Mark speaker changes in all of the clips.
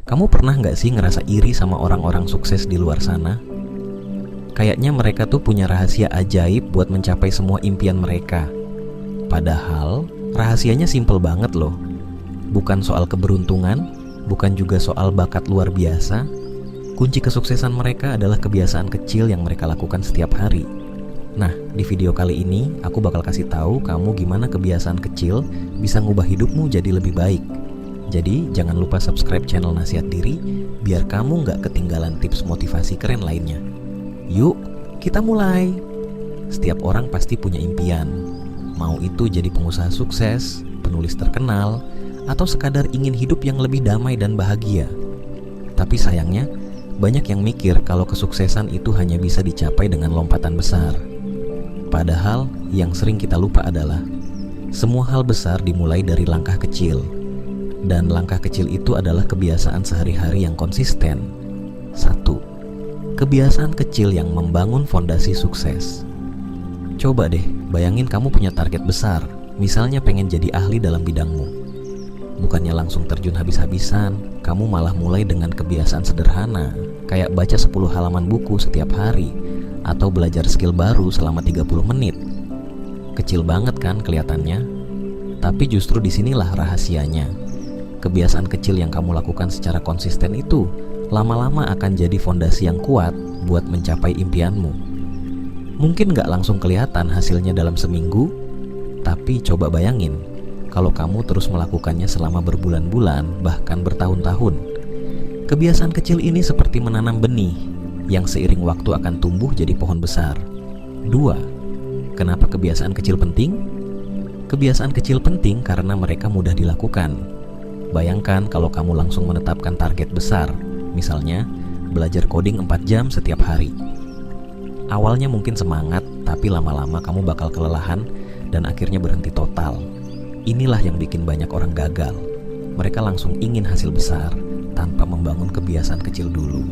Speaker 1: Kamu pernah nggak sih ngerasa iri sama orang-orang sukses di luar sana? Kayaknya mereka tuh punya rahasia ajaib buat mencapai semua impian mereka. Padahal rahasianya simple banget loh. Bukan soal keberuntungan, bukan juga soal bakat luar biasa. Kunci kesuksesan mereka adalah kebiasaan kecil yang mereka lakukan setiap hari. Nah, di video kali ini aku bakal kasih tahu kamu gimana kebiasaan kecil bisa ngubah hidupmu jadi lebih baik. Jadi jangan lupa subscribe channel Nasihat Diri biar kamu nggak ketinggalan tips motivasi keren lainnya. Yuk, kita mulai. Setiap orang pasti punya impian. Mau itu jadi pengusaha sukses, penulis terkenal, atau sekadar ingin hidup yang lebih damai dan bahagia. Tapi sayangnya, banyak yang mikir kalau kesuksesan itu hanya bisa dicapai dengan lompatan besar. Padahal yang sering kita lupa adalah semua hal besar dimulai dari langkah kecil. Dan langkah kecil itu adalah kebiasaan sehari-hari yang konsisten. 1. Kebiasaan kecil yang membangun fondasi sukses. Coba deh, bayangin kamu punya target besar. Misalnya pengen jadi ahli dalam bidangmu. Bukannya langsung terjun habis-habisan, kamu malah mulai dengan kebiasaan sederhana, kayak baca 10 halaman buku setiap hari, atau belajar skill baru selama 30 menit. Kecil banget kan kelihatannya? Tapi justru disinilah rahasianya. Kebiasaan kecil yang kamu lakukan secara konsisten itu lama-lama akan jadi fondasi yang kuat buat mencapai impianmu. Mungkin gak langsung kelihatan hasilnya dalam seminggu, tapi coba bayangin kalau kamu terus melakukannya selama berbulan-bulan, bahkan bertahun-tahun. Kebiasaan kecil ini seperti menanam benih yang seiring waktu akan tumbuh jadi pohon besar. 2. Kenapa kebiasaan kecil penting? Kebiasaan kecil penting karena mereka mudah dilakukan. Bayangkan kalau kamu langsung menetapkan target besar, misalnya belajar coding 4 jam setiap hari. Awalnya mungkin semangat, tapi lama-lama kamu bakal kelelahan dan akhirnya berhenti total. Inilah yang bikin banyak orang gagal. Mereka langsung ingin hasil besar tanpa membangun kebiasaan kecil dulu.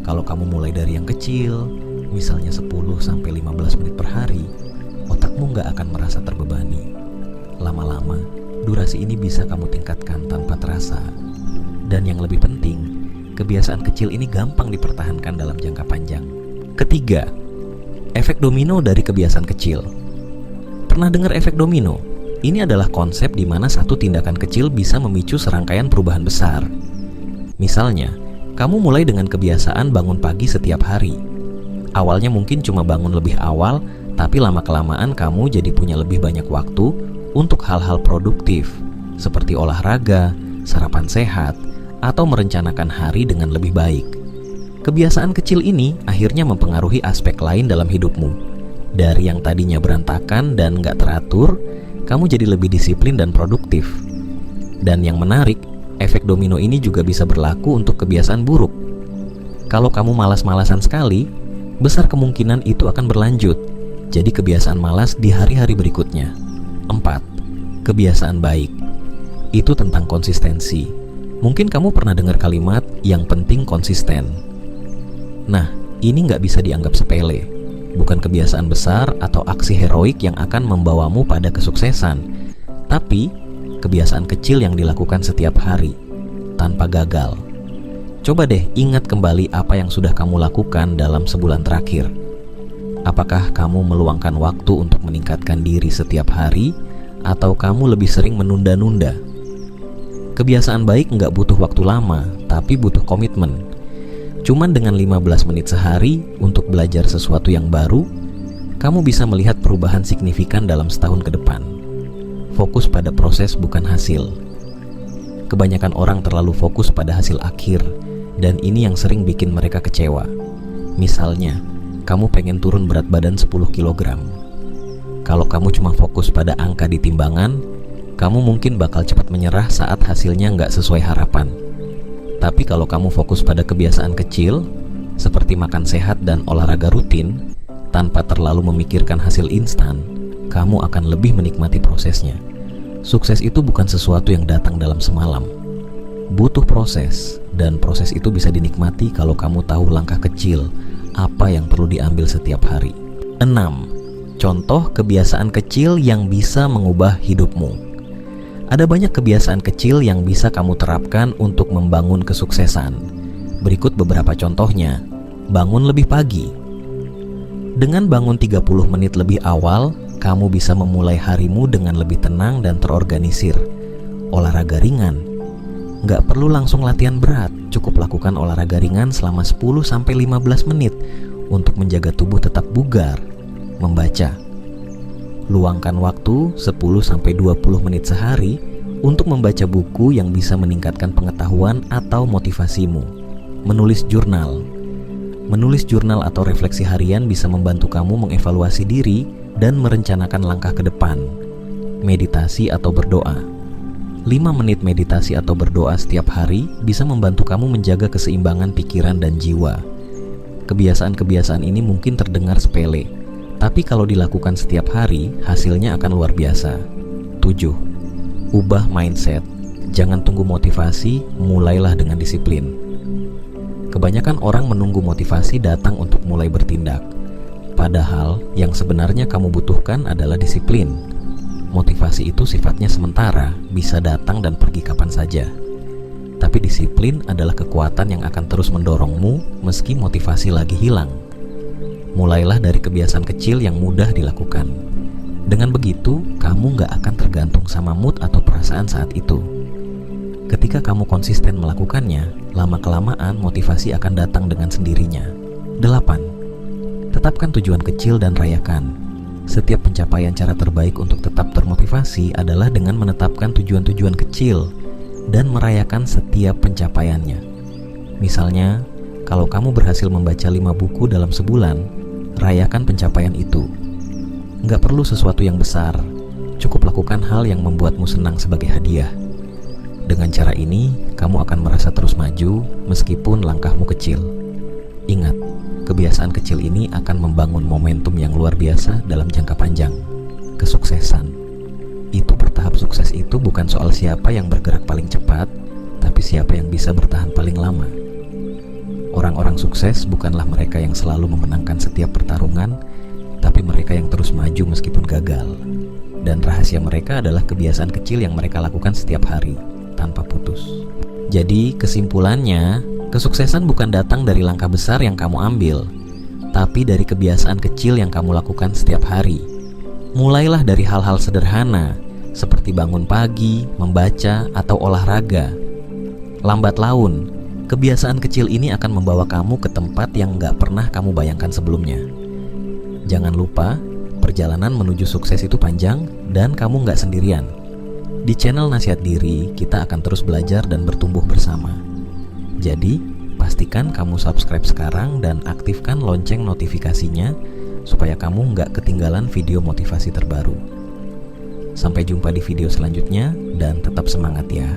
Speaker 1: Kalau kamu mulai dari yang kecil, misalnya 10-15 menit per hari, otakmu nggak akan merasa terbebani. Lama-lama, durasi ini bisa kamu tingkatkan tanpa terasa. Dan yang lebih penting, kebiasaan kecil ini gampang dipertahankan dalam jangka panjang. Ketiga, efek domino dari kebiasaan kecil. Pernah dengar efek domino? Ini adalah konsep di mana satu tindakan kecil bisa memicu serangkaian perubahan besar. Misalnya, kamu mulai dengan kebiasaan bangun pagi setiap hari. Awalnya mungkin cuma bangun lebih awal, tapi lama-kelamaan kamu jadi punya lebih banyak waktu untuk hal-hal produktif, seperti olahraga, sarapan sehat, atau merencanakan hari dengan lebih baik. Kebiasaan kecil ini akhirnya mempengaruhi aspek lain dalam hidupmu. Dari yang tadinya berantakan dan gak teratur, kamu jadi lebih disiplin dan produktif. Dan yang menarik, efek domino ini juga bisa berlaku untuk kebiasaan buruk. Kalau kamu malas-malasan sekali, besar kemungkinan itu akan berlanjut jadi kebiasaan malas di hari-hari berikutnya. 4. Kebiasaan baik. Itu tentang konsistensi. Mungkin kamu pernah dengar kalimat yang penting konsisten. Nah, ini nggak bisa dianggap sepele. Bukan kebiasaan besar atau aksi heroik yang akan membawamu pada kesuksesan, tapi kebiasaan kecil yang dilakukan setiap hari, tanpa gagal. Coba deh ingat kembali apa yang sudah kamu lakukan dalam sebulan terakhir. Apakah kamu meluangkan waktu untuk meningkatkan diri setiap hari, atau kamu lebih sering menunda-nunda? Kebiasaan baik nggak butuh waktu lama, tapi butuh komitmen. Cuman dengan 15 menit sehari untuk belajar sesuatu yang baru, kamu bisa melihat perubahan signifikan dalam setahun ke depan. Fokus pada proses bukan hasil. Kebanyakan orang terlalu fokus pada hasil akhir, dan ini yang sering bikin mereka kecewa. Misalnya, kamu pengen turun berat badan 10 kg. Kalau kamu cuma fokus pada angka di timbangan, kamu mungkin bakal cepat menyerah saat hasilnya nggak sesuai harapan. Tapi kalau kamu fokus pada kebiasaan kecil, seperti makan sehat dan olahraga rutin, tanpa terlalu memikirkan hasil instan, kamu akan lebih menikmati prosesnya. Sukses itu bukan sesuatu yang datang dalam semalam. Butuh proses, dan proses itu bisa dinikmati kalau kamu tahu langkah kecil apa yang perlu diambil setiap hari. 6. Contoh kebiasaan kecil yang bisa mengubah hidupmu. Ada banyak kebiasaan kecil yang bisa kamu terapkan untuk membangun kesuksesan. Berikut beberapa contohnya. Bangun lebih pagi. Dengan bangun 30 menit lebih awal, kamu bisa memulai harimu dengan lebih tenang dan terorganisir. Olahraga ringan. Nggak perlu langsung latihan berat, cukup lakukan olahraga ringan selama 10-15 menit untuk menjaga tubuh tetap bugar. Membaca. Luangkan waktu 10-20 menit sehari untuk membaca buku yang bisa meningkatkan pengetahuan atau motivasimu. Menulis jurnal. Menulis jurnal atau refleksi harian bisa membantu kamu mengevaluasi diri dan merencanakan langkah ke depan. Meditasi atau berdoa. 5 menit meditasi atau berdoa setiap hari bisa membantu kamu menjaga keseimbangan pikiran dan jiwa. Kebiasaan-kebiasaan ini mungkin terdengar sepele, tapi kalau dilakukan setiap hari, hasilnya akan luar biasa. 7. Ubah mindset. Jangan tunggu motivasi, mulailah dengan disiplin. Kebanyakan orang menunggu motivasi datang untuk mulai bertindak. Padahal, yang sebenarnya kamu butuhkan adalah disiplin. Motivasi itu sifatnya sementara, bisa datang dan pergi kapan saja. Tapi disiplin adalah kekuatan yang akan terus mendorongmu meski motivasi lagi hilang. Mulailah dari kebiasaan kecil yang mudah dilakukan. Dengan begitu, kamu gak akan tergantung sama mood atau perasaan saat itu. Ketika kamu konsisten melakukannya, lama-kelamaan motivasi akan datang dengan sendirinya. 8. Tetapkan tujuan kecil dan rayakan. Setiap pencapaian cara terbaik untuk tetap termotivasi adalah dengan menetapkan tujuan-tujuan kecil dan merayakan setiap pencapaiannya. Misalnya, kalau kamu berhasil membaca 5 buku dalam sebulan, rayakan pencapaian itu. Nggak perlu sesuatu yang besar, cukup lakukan hal yang membuatmu senang sebagai hadiah. Dengan cara ini, kamu akan merasa terus maju meskipun langkahmu kecil. Ingat, kebiasaan kecil ini akan membangun momentum yang luar biasa dalam jangka panjang. Kesuksesan itu bertahap. Sukses itu bukan soal siapa yang bergerak paling cepat, tapi siapa yang bisa bertahan paling lama. Orang-orang sukses bukanlah mereka yang selalu memenangkan setiap pertarungan, tapi mereka yang terus maju meskipun gagal. Dan rahasia mereka adalah kebiasaan kecil yang mereka lakukan setiap hari, tanpa putus. Jadi kesimpulannya, kesuksesan bukan datang dari langkah besar yang kamu ambil, tapi dari kebiasaan kecil yang kamu lakukan setiap hari. Mulailah dari hal-hal sederhana, seperti bangun pagi, membaca, atau olahraga. Lambat laun, kebiasaan kecil ini akan membawa kamu ke tempat yang gak pernah kamu bayangkan sebelumnya. Jangan lupa, perjalanan menuju sukses itu panjang dan kamu gak sendirian. Di channel Nasihat Diri, kita akan terus belajar dan bertumbuh bersama. Jadi, pastikan kamu subscribe sekarang dan aktifkan lonceng notifikasinya supaya kamu nggak ketinggalan video motivasi terbaru. Sampai jumpa di video selanjutnya dan tetap semangat ya.